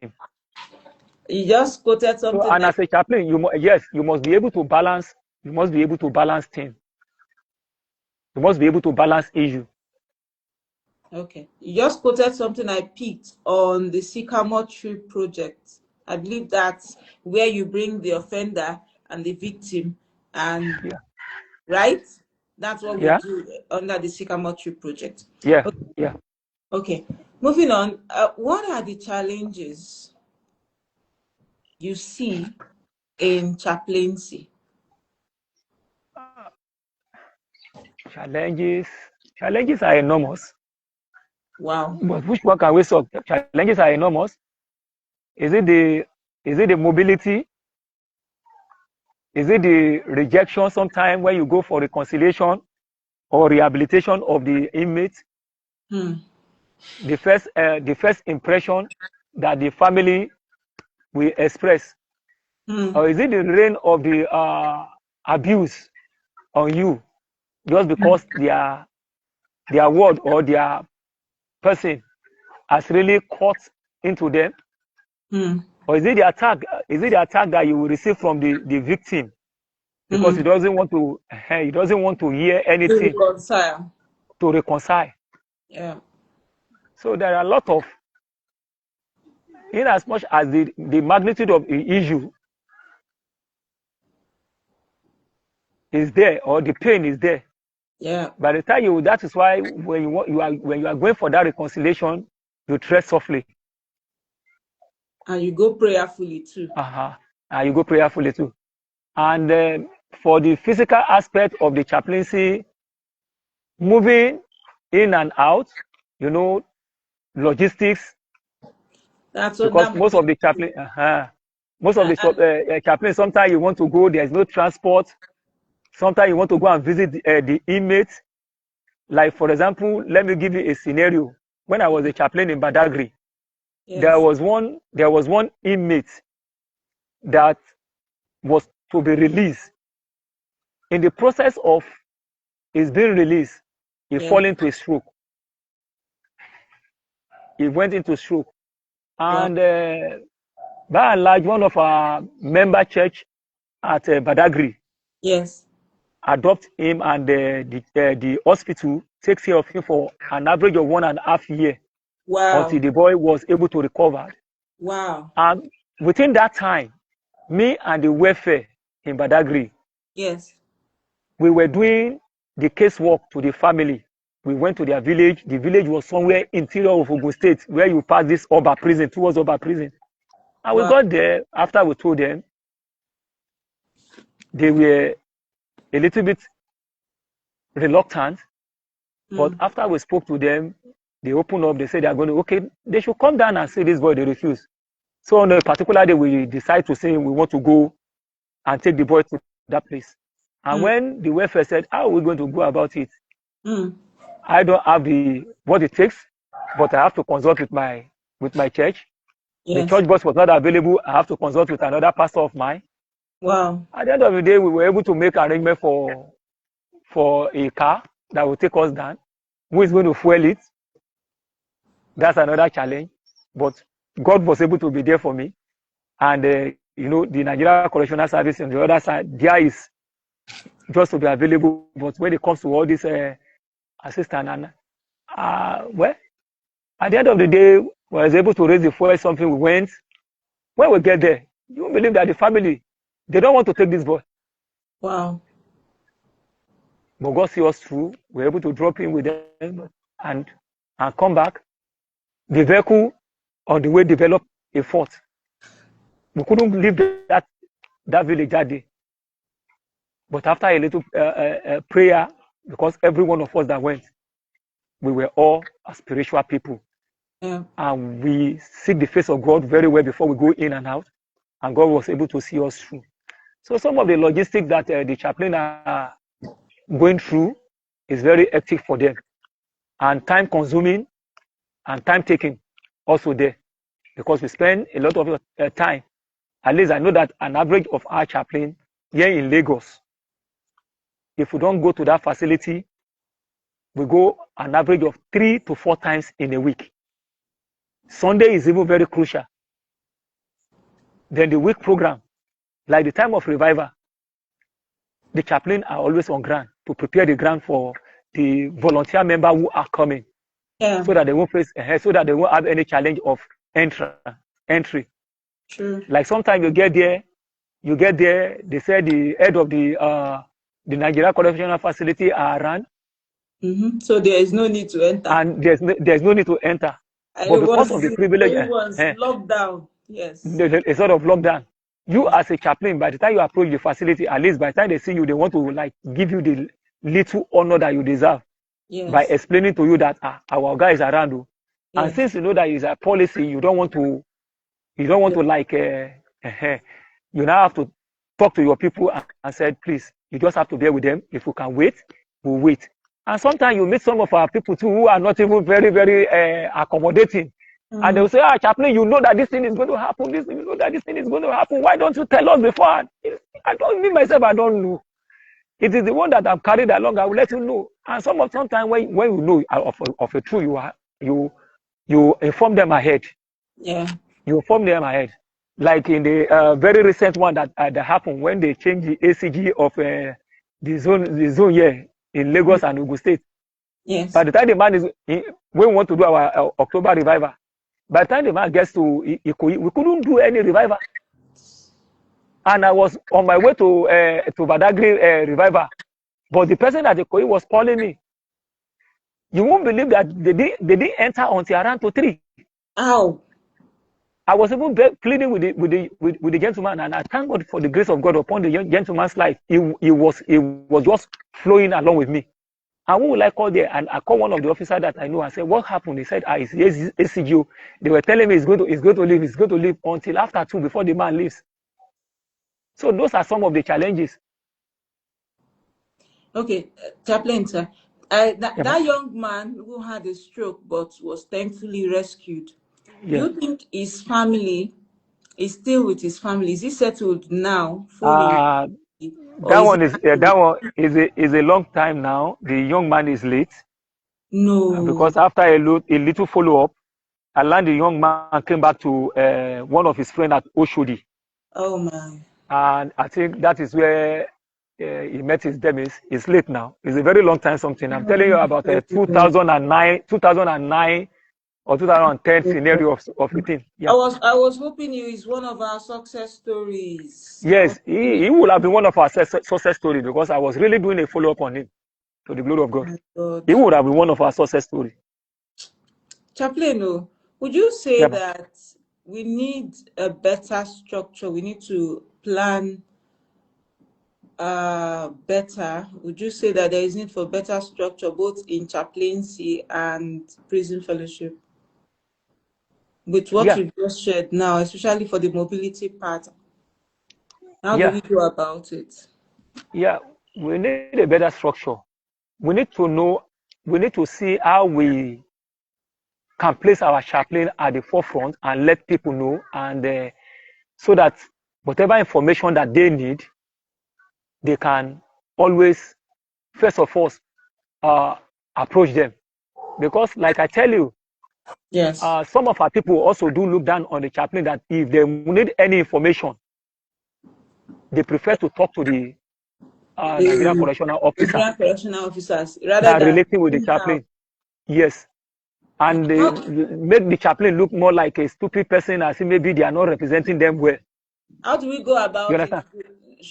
Speaker 1: You just quoted
Speaker 2: So,
Speaker 1: something
Speaker 2: and
Speaker 1: I
Speaker 2: as a chaplain, yes, you must be able to balance. You must be able to balance things. You must be able to balance issue.
Speaker 1: Okay. You just quoted something I picked on the Sycamore Tree project. I believe that's where you bring the offender and the victim, and
Speaker 2: Yeah,
Speaker 1: right? That's what we
Speaker 2: yeah,
Speaker 1: do under the Sycamore Tree project.
Speaker 2: yeah,
Speaker 1: Okay.
Speaker 2: yeah.
Speaker 1: Okay. Moving on. What are the challenges you see in chaplaincy?
Speaker 2: Challenges, challenges are enormous.
Speaker 1: Wow.
Speaker 2: But which one can we solve? Challenges are enormous. Is it the mobility? Is it the rejection sometime when you go for reconciliation or rehabilitation of the inmate?
Speaker 1: Hmm.
Speaker 2: The first impression that the family will express,
Speaker 1: Hmm.
Speaker 2: or is it the reign of the abuse on you just because their word or their person has really caught into them?
Speaker 1: Hmm.
Speaker 2: Or is it the attack? Is it the attack that you will receive from the victim because
Speaker 1: Hmm.
Speaker 2: he doesn't want to hear
Speaker 1: To
Speaker 2: anything
Speaker 1: reconcile.
Speaker 2: to reconcile?
Speaker 1: Yeah.
Speaker 2: So there are a lot of, in as much as the magnitude of the issue is there or the pain is there,
Speaker 1: Yeah.
Speaker 2: by the time that is why when you are going for that reconciliation, you tread softly.
Speaker 1: And you go prayerfully too.
Speaker 2: And you go prayerfully too. And for the physical aspect of the chaplaincy, moving in and out, logistics,
Speaker 1: That's what
Speaker 2: because
Speaker 1: that
Speaker 2: most
Speaker 1: must
Speaker 2: of the
Speaker 1: be.
Speaker 2: chaplain, most of the
Speaker 1: And
Speaker 2: chaplains, sometimes you want to go, there's no transport. Sometimes you want to go and visit the inmates. Like, for example, let me give you a scenario. When I was a chaplain in Badagry, there
Speaker 1: yes.
Speaker 2: was one inmate that was to be released. In the process of his being released, he
Speaker 1: Yeah.
Speaker 2: fell into a stroke. He went into stroke.
Speaker 1: Wow.
Speaker 2: And by and large, one of our member church at Badagry
Speaker 1: Yes.
Speaker 2: adopt him, and the hospital takes care of him for an average of 1.5 years until
Speaker 1: Wow.
Speaker 2: the boy was able to recover.
Speaker 1: Wow.
Speaker 2: And within that time, me and the welfare in Badagry,
Speaker 1: Yes.
Speaker 2: we were doing the casework to the family. We went to their village. The village was somewhere interior of Ogun State, where you pass this Oba prison, towards Oba prison. And we
Speaker 1: Wow.
Speaker 2: got there. After we told them, they were a little bit reluctant. But
Speaker 1: Hmm.
Speaker 2: after we spoke to them, they opened up. They said they are going to, okay, they should come down and see this boy. They refuse. So on a particular day, we decide to say we want to go and take the boy to that place. And
Speaker 1: Hmm.
Speaker 2: when the welfare said, how are we going to go about it?
Speaker 1: Hmm.
Speaker 2: I don't have what it takes, but I have to consult with my church. The
Speaker 1: Yes.
Speaker 2: church bus was not available. I have to consult with another pastor of mine.
Speaker 1: Wow.
Speaker 2: At the end of the day, we were able to make arrangement for a car that will take us down. Who is going to fuel it? That's another challenge. But God was able to be there for me. And the Nigeria Correctional Service on the other side, there is just to be available. But when it comes to all this assistance, and well, at the end of the day, we was able to raise the fuel, something we went. When we get there, you won't believe that the family, they don't want to take this boy.
Speaker 1: Wow.
Speaker 2: But God see us through. We're able to drop in with them and come back. The vehicle on the way developed a fault. We couldn't leave that village that day. But after a little prayer, because every one of us that went, we were all spiritual people.
Speaker 1: Yeah.
Speaker 2: And we seek the face of God very well before we go in and out. And God was able to see us through. So some of the logistics that the chaplain are going through is very hectic for them. And time consuming and time taking also there. Because we spend a lot of time. At least I know that an average of our chaplain here in Lagos, if we don't go to that facility, we go an average of 3 to 4 times in a week. Sunday is even very crucial. Then the week program, like the time of revival, the chaplain are always on ground to prepare the ground for the volunteer member who are coming,
Speaker 1: Yeah.
Speaker 2: so that they won't have any challenge of entry.
Speaker 1: True.
Speaker 2: Like sometimes you get there, they say the head of the Nigeria Correctional Facility are around,
Speaker 1: Mm-hmm. So there is no need to enter.
Speaker 2: and there's no need to enter.
Speaker 1: And
Speaker 2: But
Speaker 1: it
Speaker 2: because
Speaker 1: was
Speaker 2: of the privilege,
Speaker 1: locked down. Yes.
Speaker 2: there's a sort of lockdown. You
Speaker 1: Yes.
Speaker 2: as a chaplain, by the time you approach the facility, at least by the time they see you, they want to like give you the little honor that you deserve. by
Speaker 1: Yes.
Speaker 2: explaining to you that our guy is around you. And
Speaker 1: Yes.
Speaker 2: since you know that it's a policy, you don't want to like you now have to talk to your people and said, please, you just have to bear with them. If you can wait, we'll wait. And sometimes you meet some of our people too who are not even very, very accommodating. And they'll say, Chaplain, you know that this thing is going to happen. You know that this thing is going to happen. Why don't you tell us before? I don't me myself, I don't know. It is the one that I've carried along. I will let you know. And sometimes when you know of a truth, you inform them ahead.
Speaker 1: Yeah.
Speaker 2: You inform them ahead. Like in the very recent one that happened when they changed the ACG of the zone here in Lagos and Ogun State. By
Speaker 1: Yes.
Speaker 2: the time the man is, when we want to do our October revival, by the time the man gets to Ikoyi, we couldn't do any revival. And I was on my way to Badagry revival, but the person at Ikoyi was calling me. You won't believe that they didn't enter until around to 3.
Speaker 1: Ow.
Speaker 2: I was even pleading with the gentleman, and I thank God for the grace of God upon the gentleman's life. He was just flowing along with me. And when will I call there? And I called one of the officers that I know and said, "What happened?" He said, "It's ACGO. They were telling me he's going to leave until after 2 before the man leaves." So those are some of the challenges.
Speaker 1: Okay, Chaplain, sir.
Speaker 2: Yeah,
Speaker 1: That young man who had a stroke but was thankfully rescued, do
Speaker 2: yeah.
Speaker 1: you think his family is still with his family? Is he settled now fully? Or is he
Speaker 2: That one is a long time now. The young man is late
Speaker 1: no?
Speaker 2: because after a little follow up, I learned the young man came back to one of his friends at Oshodi.
Speaker 1: Oh my.
Speaker 2: And I think that is where he met his demise. It's late now. It's a very long time something. I'm telling you about a 2009 or 2010 scenario of a thing.
Speaker 1: I
Speaker 2: Yeah.
Speaker 1: was hoping you is one of our success stories. I was
Speaker 2: Yes,
Speaker 1: hoping
Speaker 2: he would have been one of our success stories because I was really doing a follow up on him to the glory of God.
Speaker 1: my God.
Speaker 2: He would have been one of our success stories.
Speaker 1: Chaplain, oh, would you say
Speaker 2: Yeah, man.
Speaker 1: that we need a better structure? We need to plan better. Would you say that there is need for better structure both in chaplaincy and prison fellowship? With what
Speaker 2: Yeah,
Speaker 1: you just shared now, especially for the mobility part, how do
Speaker 2: yeah,
Speaker 1: we go about it?
Speaker 2: yeah. We need a better structure. We need to know, we need to see how we can place our chaplain at the forefront and let people know, and so that whatever information that they need, they can always, first of all, uh, approach them. Because, like I tell you,
Speaker 1: Yes.
Speaker 2: some of our people also do look down on the chaplain that if they need any information, they prefer to talk to the Nigerian
Speaker 1: The
Speaker 2: correctional officer
Speaker 1: Nigerian correctional officers rather
Speaker 2: than
Speaker 1: than
Speaker 2: relating with the
Speaker 1: in-house.
Speaker 2: chaplain. Yes. And they
Speaker 1: How,
Speaker 2: make the chaplain look more like a stupid person as if maybe they are not representing them well.
Speaker 1: how do we go
Speaker 2: You
Speaker 1: about it?
Speaker 2: understand?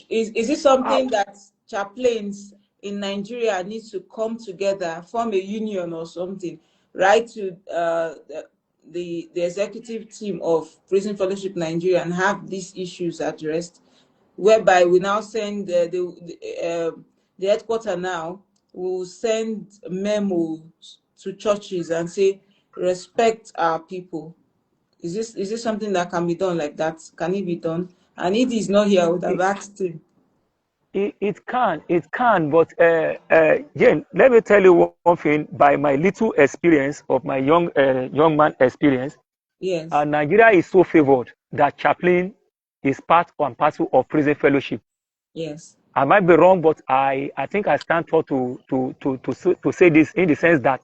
Speaker 1: Is it
Speaker 2: Uh,
Speaker 1: something that chaplains in Nigeria need to come together, form a union or something, write to the executive team of Prison Fellowship Nigeria and have these issues addressed, whereby we now send the headquarter now will send memos to churches and say respect our people. Is this something that can be done like that? Can it be done? And if he's not here, I would have
Speaker 2: it,
Speaker 1: asked him.
Speaker 2: it can, but Jane, let me tell you one thing by my little experience of my young man experience.
Speaker 1: Yes,
Speaker 2: Nigeria is so favored that chaplain is part and parcel of prison fellowship.
Speaker 1: yes,
Speaker 2: I might be wrong, but I think I stand tall to say this in the sense that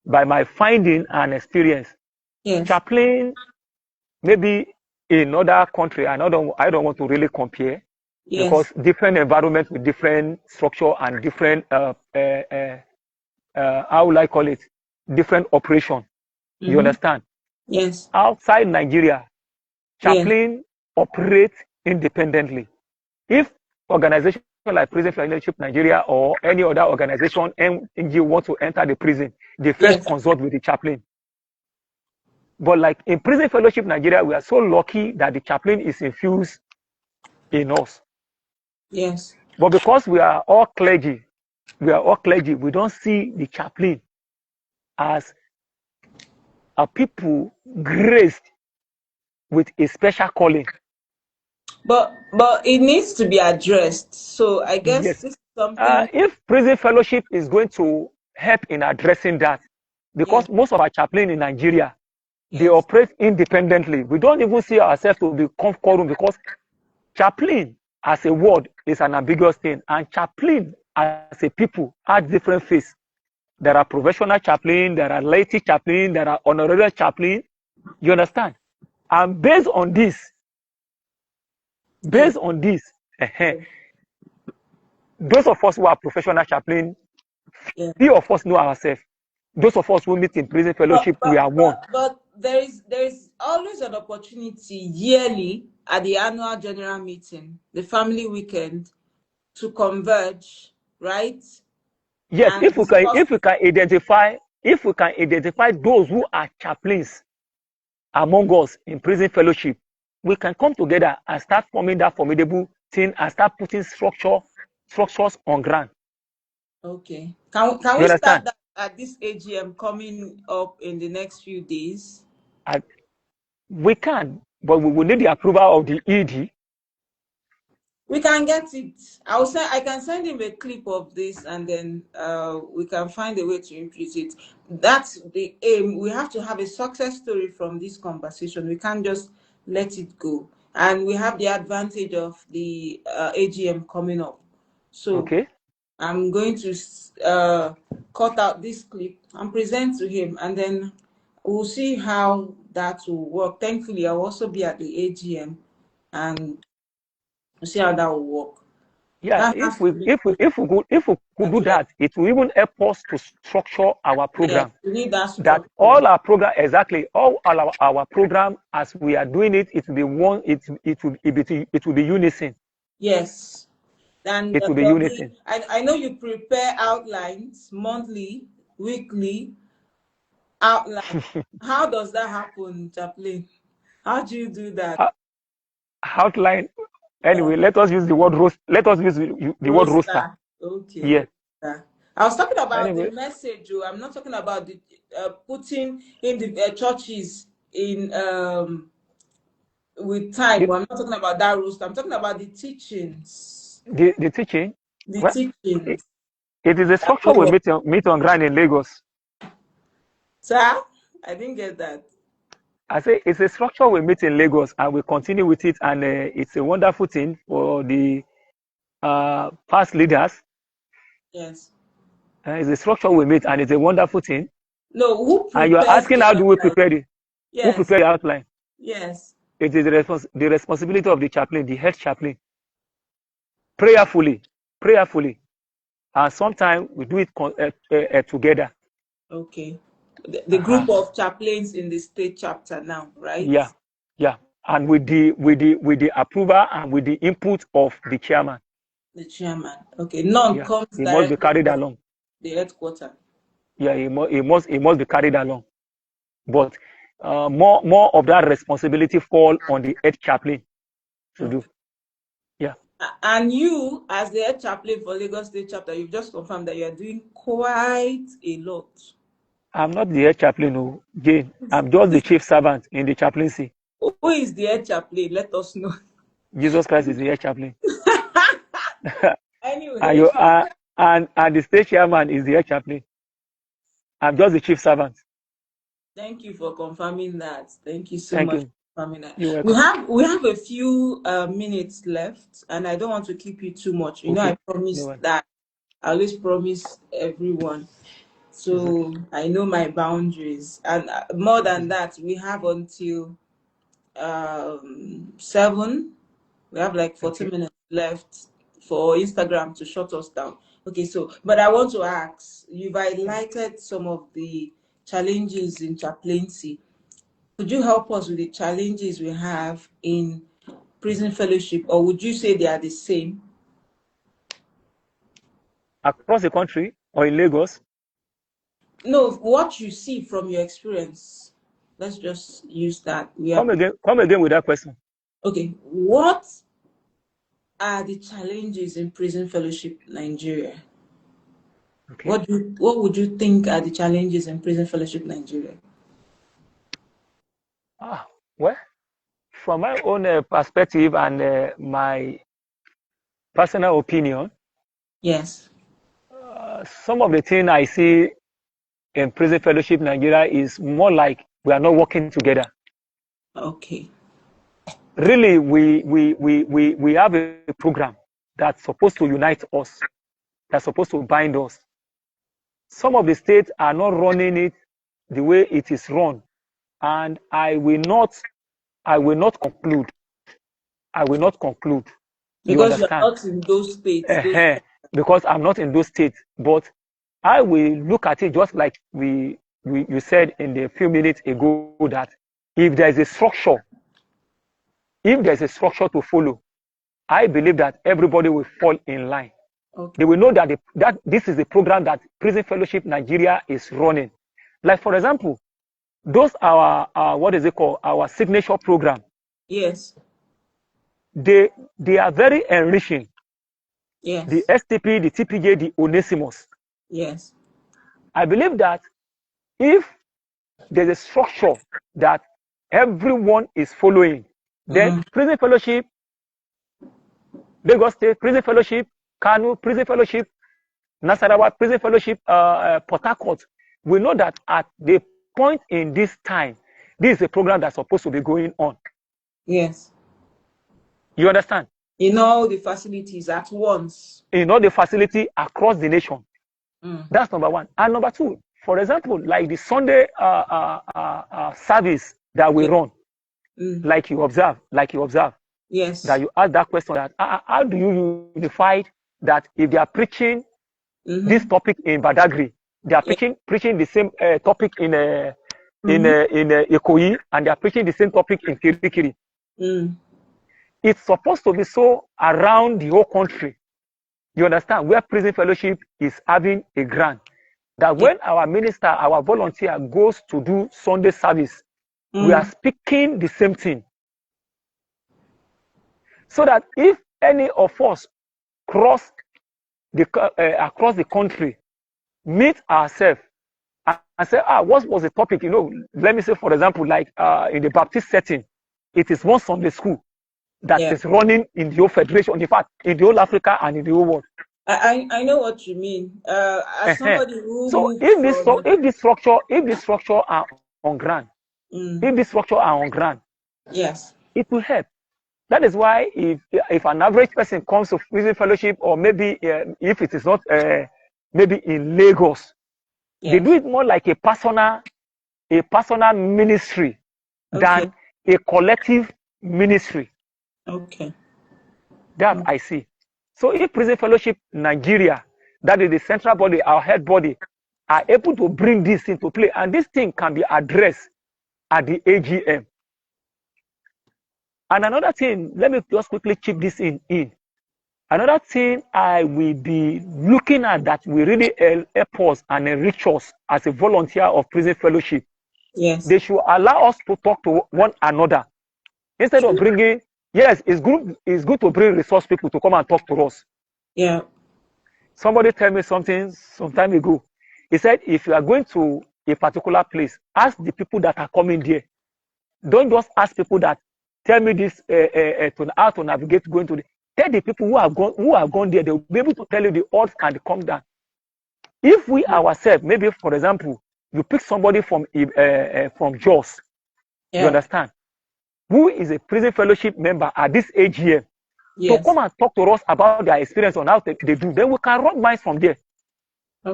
Speaker 2: by my finding and experience,
Speaker 1: yes,
Speaker 2: chaplain maybe in other country, I don't want to really compare because
Speaker 1: yes.
Speaker 2: different environments with different structure and different how will I call it, different operation. You
Speaker 1: Mm-hmm.
Speaker 2: understand?
Speaker 1: Yes,
Speaker 2: Outside Nigeria,
Speaker 1: yes,
Speaker 2: chaplain operate independently. If organization like Prison Fellowship Nigeria or any other organization NGO want to enter the prison, they first
Speaker 1: yes,
Speaker 2: consult with the chaplain. But like in Prison Fellowship Nigeria, we are so lucky that the chaplain is infused in us.
Speaker 1: yes.
Speaker 2: But because we are all clergy, We are all clergy. We don't see the chaplain as a people graced with a special calling.
Speaker 1: But it needs to be addressed. So I guess
Speaker 2: Yes.
Speaker 1: this is something.
Speaker 2: If prison fellowship is going to help in addressing that,
Speaker 1: Yes,
Speaker 2: because most of our chaplain in Nigeria, they
Speaker 1: yes,
Speaker 2: operate independently. We don't even see ourselves to be quorum because chaplain as a word is an ambiguous thing, and chaplain as a people has different face. There are professional chaplain, there are laity chaplain, there are honorary chaplain. You understand? And
Speaker 1: yes,
Speaker 2: based on this,
Speaker 1: yes,
Speaker 2: those of us who are professional chaplain,
Speaker 1: yes.
Speaker 2: few of us know ourselves. Those of us who meet in prison
Speaker 1: But
Speaker 2: fellowship, we
Speaker 1: but
Speaker 2: are one.
Speaker 1: but but there is always an opportunity yearly at the annual general meeting, the family weekend, to converge, right?
Speaker 2: Yes,
Speaker 1: And discuss.
Speaker 2: if we can identify those who are chaplains among us in prison fellowship, we can come together and start forming that formidable thing and start putting structures on ground.
Speaker 1: Okay. Can
Speaker 2: You
Speaker 1: we start
Speaker 2: understand?
Speaker 1: that at this AGM coming up in the next few days?
Speaker 2: And we can, but we will need the approval of the ED.
Speaker 1: We can get it. I can send him a clip of this, and then we can find a way to impute it. That's the aim. We have to have a success story from this conversation. We can't just let it go. And we have the advantage of the AGM coming up. So
Speaker 2: Okay.
Speaker 1: I'm going to cut out this clip and present to him, and then we'll see how that will work. Thankfully, I'll also be at the AGM, and we'll see how that will work.
Speaker 2: Yeah,
Speaker 1: That
Speaker 2: if
Speaker 1: has
Speaker 2: we
Speaker 1: to be
Speaker 2: if we
Speaker 1: put
Speaker 2: if we could if we could do
Speaker 1: addressed.
Speaker 2: that, it will even help us to structure our
Speaker 1: Yes,
Speaker 2: program.
Speaker 1: we need that
Speaker 2: That
Speaker 1: structure.
Speaker 2: all our program exactly all our program as we are doing it, it will be one. It will be unison.
Speaker 1: Yes. And
Speaker 2: It will be
Speaker 1: there'll be,
Speaker 2: unison.
Speaker 1: I know you prepare outlines monthly, weekly, outline. How does that happen, Chaplain? How do you do that?
Speaker 2: Uh, Outline.
Speaker 1: Yeah.
Speaker 2: Anyway, let us use the word roast. Let us use the word roaster.
Speaker 1: Roster. Okay,
Speaker 2: Yeah.
Speaker 1: roster. I was talking about the
Speaker 2: Anyway,
Speaker 1: message. Oh, I'm not talking about the putting in the churches in with time.
Speaker 2: the,
Speaker 1: I'm not talking about that roster. I'm talking about the teachings.
Speaker 2: the teaching.
Speaker 1: The
Speaker 2: Well, it,
Speaker 1: teachings.
Speaker 2: it is a structure we meet on ground in Lagos.
Speaker 1: Sir, I didn't get that.
Speaker 2: I say it's a structure we meet in Lagos, and we continue with it, and it's a wonderful thing for the past leaders.
Speaker 1: Yes.
Speaker 2: It's a structure we meet, and it's a wonderful thing.
Speaker 1: No, who
Speaker 2: And you are
Speaker 1: prepares
Speaker 2: asking
Speaker 1: the
Speaker 2: how do we
Speaker 1: outline?
Speaker 2: prepare it? Who
Speaker 1: Yes.
Speaker 2: prepare the outline?
Speaker 1: Yes.
Speaker 2: It is the responsibility of the chaplain, the head chaplain. Prayerfully, and sometimes we do it together.
Speaker 1: Okay. The
Speaker 2: Uh-huh.
Speaker 1: group of chaplains in the state chapter now, right?
Speaker 2: Yeah, yeah, and with the approval and with the input of the chairman.
Speaker 1: The chairman. Okay. None
Speaker 2: Yeah,
Speaker 1: comes
Speaker 2: it must be
Speaker 1: directly
Speaker 2: carried
Speaker 1: from
Speaker 2: along.
Speaker 1: the headquarters.
Speaker 2: Yeah, it must be carried along. But more of that responsibility fall on the head chaplain to do.
Speaker 1: Okay.
Speaker 2: Yeah,
Speaker 1: And you, as the head chaplain for Lagos State chapter, you've just confirmed that you are doing quite a lot.
Speaker 2: I'm not the head chaplain, no, Jane. I'm just the chief servant in the chaplaincy.
Speaker 1: Who is the head chaplain? Let us know.
Speaker 2: Jesus Christ is the head chaplain. and
Speaker 1: Anyway,
Speaker 2: you are, and the state chairman is the head chaplain. I'm just the chief servant.
Speaker 1: thank you for confirming that. Thank you so
Speaker 2: Thank
Speaker 1: much
Speaker 2: you.
Speaker 1: for confirming that.
Speaker 2: You're
Speaker 1: We
Speaker 2: welcome.
Speaker 1: have we have a few minutes left, and I don't want to keep you too much. You know, I
Speaker 2: Okay. No
Speaker 1: promised
Speaker 2: one.
Speaker 1: that. I always promise everyone.
Speaker 2: It's
Speaker 1: So
Speaker 2: okay.
Speaker 1: I know my boundaries, and more
Speaker 2: It
Speaker 1: than
Speaker 2: is.
Speaker 1: that, we have until 7. We have like 40
Speaker 2: Okay.
Speaker 1: minutes left for Instagram to shut us down. Okay, so, but I want to ask, you've highlighted some of the challenges in chaplaincy. Could you help us with the challenges we have in prison fellowship, or would you say they are the same?
Speaker 2: Across the country or in Lagos?
Speaker 1: No, what you see from your experience. Let's just use that. We are
Speaker 2: Come again. Come again with that question.
Speaker 1: okay. What are the challenges in prison fellowship Nigeria?
Speaker 2: Okay.
Speaker 1: What would you think are the challenges in Prison Fellowship Nigeria?
Speaker 2: Ah, well, from my own perspective and my personal opinion,
Speaker 1: Yes.
Speaker 2: some of the things I see in Prison Fellowship Nigeria is more like we are not working together.
Speaker 1: Okay.
Speaker 2: Really, we have a program that's supposed to unite us, that's supposed to bind us. Some of the states are not running it the way it is run, and I will not conclude. I will not conclude. You
Speaker 1: Because you're
Speaker 2: understand?
Speaker 1: not in those states, those
Speaker 2: uh Because I'm not in those states, but I will look at it just like you said in the few minutes ago that if there's a structure, if there's a structure to follow, I believe that everybody will fall in line.
Speaker 1: okay.
Speaker 2: They will know that that this is the program that Prison Fellowship Nigeria is running. Like for example, those our what is it called? Our signature program.
Speaker 1: Yes.
Speaker 2: They are very enriching. The
Speaker 1: Yes.
Speaker 2: STP, the TPJ, the Onesimus.
Speaker 1: Yes.
Speaker 2: I believe that if there's a structure that everyone is following, then
Speaker 1: Mm.
Speaker 2: Prison Fellowship, Lagos State Prison Fellowship, Kano Prison Fellowship, Nasarawa Prison Fellowship, Port Harcourt, we know that at the point in this time, this is a program that's supposed to be going on.
Speaker 1: Yes.
Speaker 2: You understand?
Speaker 1: In all the facilities at once.
Speaker 2: In all the facility across the nation.
Speaker 1: Mm.
Speaker 2: That's number one. And number two, for example, like the Sunday service that we
Speaker 1: Yeah.
Speaker 2: run,
Speaker 1: Mm.
Speaker 2: like you observe,
Speaker 1: Yes.
Speaker 2: that you ask that question that how do you unify that if they are preaching this
Speaker 1: Mm-hmm.
Speaker 2: topic in Badagry, they are
Speaker 1: Yeah.
Speaker 2: preaching the same topic in
Speaker 1: Mm-hmm.
Speaker 2: Ikoyi, and they are preaching the same topic in Kirikiri.
Speaker 1: Mm.
Speaker 2: It's supposed to be so around the whole country. You understand? Where Prison Fellowship is having a grant. That
Speaker 1: Yeah.
Speaker 2: when our minister, our volunteer goes to do Sunday service, we are
Speaker 1: Mm.
Speaker 2: speaking the same thing. So that if any of us cross across the country, meet ourselves and say, what was the topic? You know, let me say, for example, like in the Baptist setting, it is one Sunday school that
Speaker 1: Yeah.
Speaker 2: is running in the whole federation, in fact, in the whole Africa and in the whole world.
Speaker 1: I know what you mean. As somebody who
Speaker 2: So
Speaker 1: moved from
Speaker 2: if this structure are on ground,
Speaker 1: mm.
Speaker 2: if this structure are on ground,
Speaker 1: Yes.
Speaker 2: it will help. That is why if an average person comes to prison fellowship, or maybe if it is not maybe in Lagos, they do
Speaker 1: Yes.
Speaker 2: it more like a personal ministry
Speaker 1: Okay.
Speaker 2: than a collective ministry.
Speaker 1: Okay.
Speaker 2: That I see. So if Prison Fellowship Nigeria, that is the central body, our head body, are able to bring this into play, and this thing can be addressed at the AGM. And another thing, let me just quickly chip this in. Another thing I will be looking at that will really help us and enrich us as a volunteer of Prison Fellowship.
Speaker 1: Yes.
Speaker 2: They should allow us to talk to one another instead of bringing. Yes, it's good to bring resource people to come and talk to us.
Speaker 1: Yeah.
Speaker 2: Somebody tell me something some time ago. He said, if you are going to a particular place, ask the people that are coming there. Don't just ask people that tell me this how to navigate going to the. Tell the people who have gone there. They will be able to tell you the odds and the come down. If we ourselves, maybe for example, you pick somebody from Jos, you
Speaker 1: Yeah.
Speaker 2: understand, who is a prison fellowship member at this AGM, to
Speaker 1: Yes.
Speaker 2: come and talk to us about their experience on how they do, then we can run minds from there.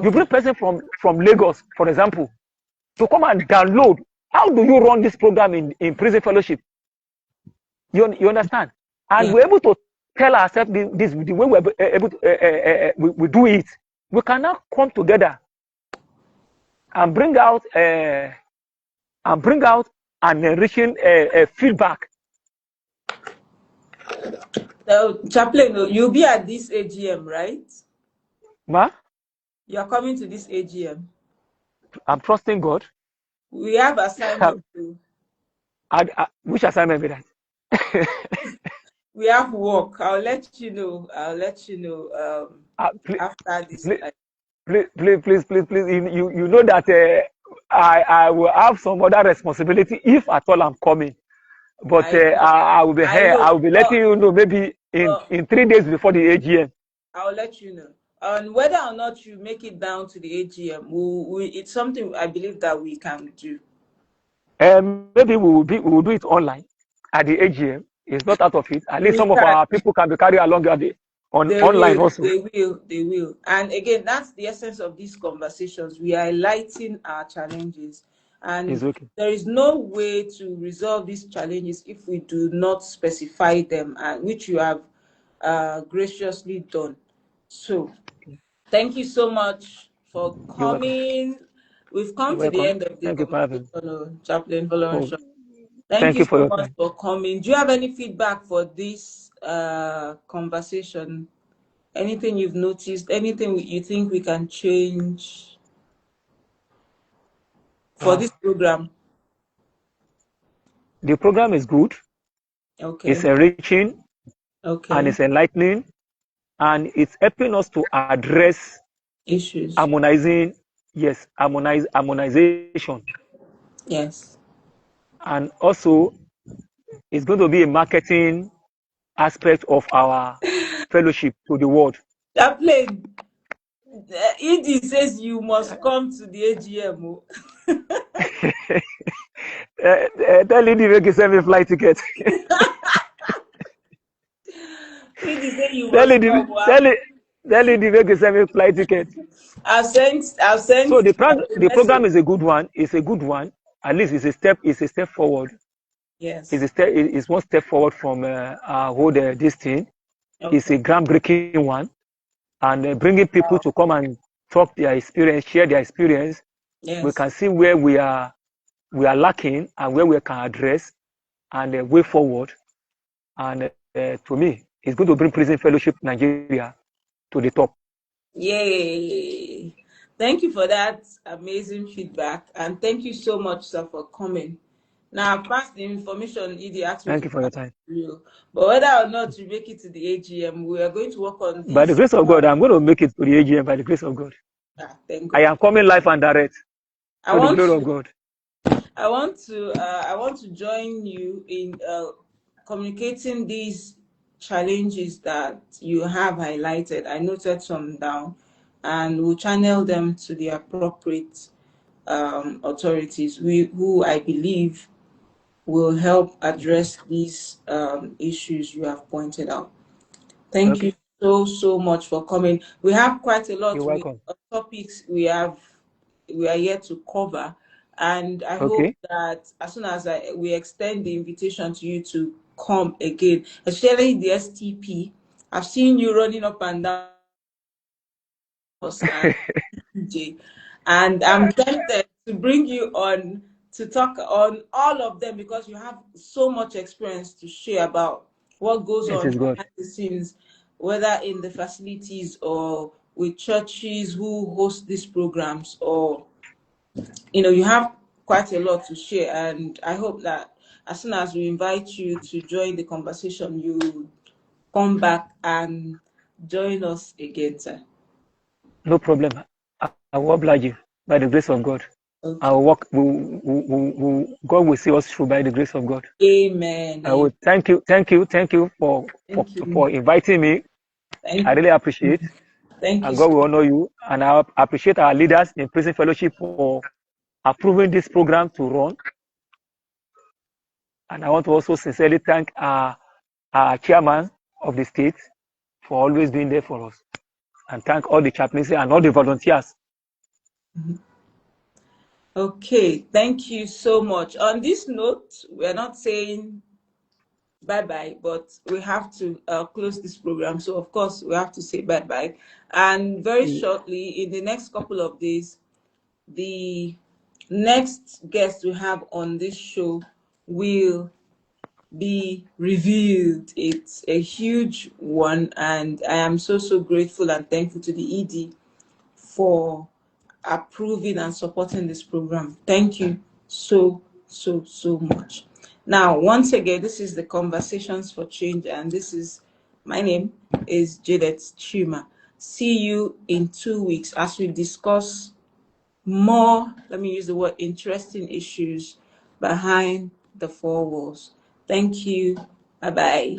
Speaker 2: You bring
Speaker 1: Okay.
Speaker 2: person from Lagos, for example, to come and download. How do you run this program in prison fellowship? You understand? And
Speaker 1: Yeah.
Speaker 2: we're able to tell ourselves this the way we're able to we do it. We can now come together and bring out an enriching feedback.
Speaker 1: Chaplain, you'll be at this AGM, right?
Speaker 2: Ma,
Speaker 1: You are coming to this AGM.
Speaker 2: I'm trusting God.
Speaker 1: We have assignment to.
Speaker 2: Which assignment be that?
Speaker 1: We have work. I'll let you know.
Speaker 2: Please,
Speaker 1: After this.
Speaker 2: please, please. You know that I will have some other responsibility if at all I'm coming. But
Speaker 1: I know.
Speaker 2: I will be
Speaker 1: I
Speaker 2: here.
Speaker 1: know.
Speaker 2: I will be letting you know maybe
Speaker 1: But
Speaker 2: in 3 days before the AGM.
Speaker 1: I'll let you know. And whether or not you make it down to the AGM, it's something I believe that we can do.
Speaker 2: Maybe we will do it online at the AGM. It's not out of it. At least
Speaker 1: We
Speaker 2: some of
Speaker 1: can.
Speaker 2: our people can be carried along at the
Speaker 1: They
Speaker 2: online
Speaker 1: will,
Speaker 2: also.
Speaker 1: they will. And again, that's the essence of these conversations. We are highlighting our challenges.
Speaker 2: It's
Speaker 1: And
Speaker 2: okay.
Speaker 1: there is no way to resolve these challenges if we do not specify them, which you have graciously done. So, thank you so much for
Speaker 2: You're welcome.
Speaker 1: coming. We've
Speaker 2: You're
Speaker 1: come to the
Speaker 2: welcome.
Speaker 1: end of the
Speaker 2: Thank you for having me.
Speaker 1: conversation, Chaplain
Speaker 2: Oh,
Speaker 1: Folorunso. Thank
Speaker 2: thank
Speaker 1: you
Speaker 2: you for
Speaker 1: so
Speaker 2: your
Speaker 1: much
Speaker 2: time.
Speaker 1: for coming. Do you have any feedback for this conversation? Anything you've noticed? Anything you think we can change for
Speaker 2: Uh,
Speaker 1: this program?
Speaker 2: the program is good. It's
Speaker 1: Okay.
Speaker 2: enriching and
Speaker 1: Okay.
Speaker 2: it's enlightening and it's helping us to address
Speaker 1: Issues.
Speaker 2: harmonizing, yes, harmonization.
Speaker 1: Yes.
Speaker 2: And also, it's going to be a marketing aspect of our fellowship to the world.
Speaker 1: Chaplain, ED says you must come to the AGM. Oh.
Speaker 2: Tell Lady make you send me flight ticket.
Speaker 1: ED say you
Speaker 2: tell
Speaker 1: must
Speaker 2: Lady,
Speaker 1: come.
Speaker 2: tell Lady, tell Lady make you send me flight ticket.
Speaker 1: I've
Speaker 2: So
Speaker 1: sent a
Speaker 2: the program
Speaker 1: message.
Speaker 2: is a good one. It's a good one. At least it's a step. It's a step forward. It's
Speaker 1: Yes.
Speaker 2: a step. It's one step forward from our whole this thing. It's
Speaker 1: Okay.
Speaker 2: a groundbreaking one, and bringing people to come and talk their experience, share their experience. We
Speaker 1: Yes.
Speaker 2: can see where we are lacking and where we can address and way forward. And to me, it's going to bring Prison Fellowship Nigeria to the top.
Speaker 1: Yay. Thank you for that amazing feedback. And thank you so much, sir, for coming. Now, I've passed the information ED asked me
Speaker 2: Thank
Speaker 1: to
Speaker 2: you for your
Speaker 1: pass
Speaker 2: time.
Speaker 1: to you. But whether or not you make it to the AGM, we are going to work on
Speaker 2: By the
Speaker 1: this.
Speaker 2: grace of God, I'm going to make it to the AGM by the grace of God.
Speaker 1: Thank
Speaker 2: I
Speaker 1: God.
Speaker 2: am coming live and direct
Speaker 1: I
Speaker 2: to the
Speaker 1: want
Speaker 2: glory of
Speaker 1: to
Speaker 2: God.
Speaker 1: I want to join you in communicating these challenges that you have highlighted. I noted some down, and we'll channel them to the appropriate authorities, who I believe will help address these issues you have pointed out. Thank you
Speaker 2: Okay.
Speaker 1: so much for coming. We have quite a
Speaker 2: You're
Speaker 1: lot
Speaker 2: welcome.
Speaker 1: topics we are yet to cover, and I hope
Speaker 2: Okay.
Speaker 1: that as soon as we extend the invitation to you to come again, especially the STP. I've seen you running up and down and DJ, and I'm tempted to bring you on to talk on all of them because you have so much experience to share about what goes
Speaker 2: It
Speaker 1: on
Speaker 2: is God.
Speaker 1: behind the scenes, whether in the facilities or with churches who host these programs, or you have quite a lot to share. And I hope that as soon as we invite you to join the conversation, you come back and join us again, sir.
Speaker 2: No problem. I will oblige you by the grace of God. I
Speaker 1: Okay.
Speaker 2: will work. God will see us through by the grace of God.
Speaker 1: Amen.
Speaker 2: I will
Speaker 1: Amen.
Speaker 2: thank you
Speaker 1: Thank you.
Speaker 2: for inviting me. I
Speaker 1: Thank
Speaker 2: really appreciate,
Speaker 1: Thank you
Speaker 2: and
Speaker 1: so
Speaker 2: God will honor you. And I appreciate our leaders in Prison Fellowship for approving this program to run. And I want to also sincerely thank our chairman of the state for always being there for us. And thank all the chaplains and all the volunteers.
Speaker 1: Okay, thank you so much. On this note, we're not saying bye bye, but we have to close this program. So, of course, we have to say bye bye. And very shortly, in the next couple of days, the next guest we have on this show will be revealed. It's a huge one, and I am so grateful and thankful to the ED for approving and supporting this program. Thank you so much. Now, once again, this is the Conversations for Change, and my name is Jadet Chima. see you in 2 weeks as we discuss more, let me use the word, interesting issues behind the four walls. Thank you. Bye bye.